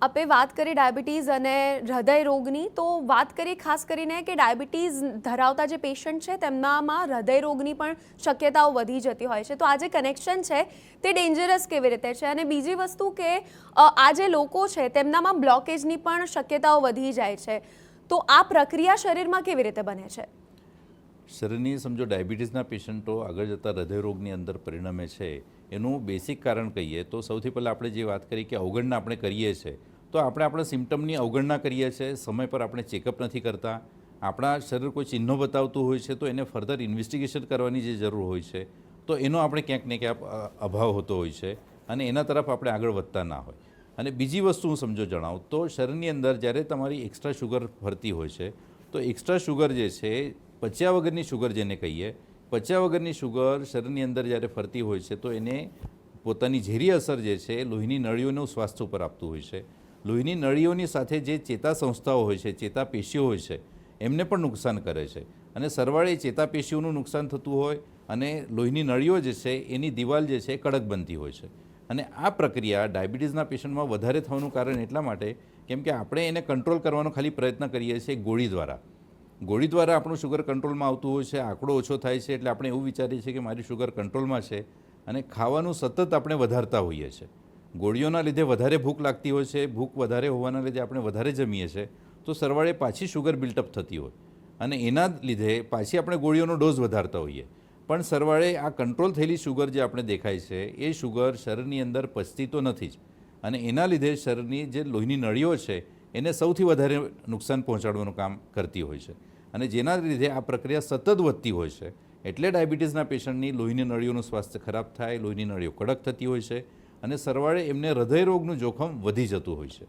આપે વાત કરી ડાયાબિટીઝ અને હૃદય રોગની, તો વાત કરીએ ખાસ કરીને કે ડાયાબિટીઝ ધરાવતા જે પેશન્ટ છે તેમનામાં હૃદય રોગની પણ શક્યતાઓ વધી જતી હોય છે. તો આ જે કનેક્શન છે તે ડેન્જરસ કેવી રીતે છે? અને બીજી વસ્તુ કે આ જે લોકો છે તેમનામાં બ્લોકેજની પણ શક્યતાઓ વધી જાય છે, તો આ પ્રક્રિયા શરીરમાં કેવી રીતે બને છે? શરીરની સમજો ડાયાબિટીસના પેશન્ટો આગળ જતાં હૃદયરોગની અંદર પરિણમે છે, એનું બેસિક કારણ કહીએ તો સૌથી પહેલાં આપણે જે વાત કરી કે અવગણના આપણે કરીએ છીએ, તો આપણે આપણા સિમ્ટમની અવગણના કરીએ છીએ, સમય પર આપણે ચેકઅપ નથી કરતા, આપણા શરીર કોઈ ચિહ્નો બતાવતું હોય છે તો એને ફર્ધર ઇન્વેસ્ટિગેશન કરવાની જે જરૂર હોય છે તો એનો આપણે ક્યાંક ને ક્યાંક અભાવ હોતો હોય છે અને એના તરફ આપણે આગળ વધતા ના હોય. અને બીજી વસ્તુ હું સમજો જણાવું તો શરીરની અંદર જ્યારે તમારી એક્સ્ટ્રા શુગર ફરતી હોય છે તો એક્સ્ટ્રા શુગર જે છે પચ્યા વગરની શુગર જેને કહીએ, પચ્યા વગરની શુગર શરીરની અંદર જ્યારે ફરતી હોય છે તો એને પોતાની ઝેરી અસર જે છે લોહીની નળીઓનું સ્વાસ્થ્ય ઉપર આપતું હોય છે. લોહીની નળીઓની સાથે જે ચેતા સંસ્થાઓ હોય છે, ચેતાપેશીઓ હોય છે, એમને પણ નુકસાન કરે છે અને સરવાળે ચેતાપેશીઓનું નુકસાન થતું હોય અને લોહીની નળીઓ જે છે એની દિવાલ જે છે કડક બનતી હોય છે. અને આ પ્રક્રિયા ડાયાબિટીસના પેશન્ટમાં વધારે થવાનું કારણ એટલા માટે કેમ કે આપણે એને કંટ્રોલ કરવાનો ખાલી પ્રયત્ન કરીએ છીએ ગોળી દ્વારા. ગોળી દ્વારા આપણું શુગર કંટ્રોલમાં આવતું હોય છે, આંકડો ઓછો થાય છે એટલે આપણે એવું વિચારીએ છીએ કે મારી શુગર કંટ્રોલમાં છે અને ખાવાનું સતત આપણે વધારતા હોઈએ છીએ. ગોળીઓના લીધે વધારે ભૂખ લાગતી હોય છે, ભૂખ વધારે હોવાના લીધે આપણે વધારે જમીએ છીએ તો સરવાળે પાછી શુગર બિલ્ટઅપ થતી હોય અને એના લીધે પાછી આપણે ગોળીઓનો ડોઝ વધારતા હોઈએ. પણ સરવાળે આ કંટ્રોલ થયેલી શુગર જે આપણે દેખાય છે એ શુગર શરીરની અંદર પચતી તો નથી જ અને એના લીધે શરીરની જે લોહીની નળીઓ છે એને સૌથી વધારે નુકસાન પહોંચાડવાનું કામ કરતી હોય છે અને જેના લીધે આ પ્રક્રિયા સતત વધતી હોય છે. એટલે ડાયાબિટીસના પેશન્ટની લોહીની નળીઓનું સ્વાસ્થ્ય ખરાબ થાય, લોહીની નળીઓ કડક થતી હોય છે અને સરવાળે એમને હૃદયરોગનું જોખમ વધી જતું હોય છે.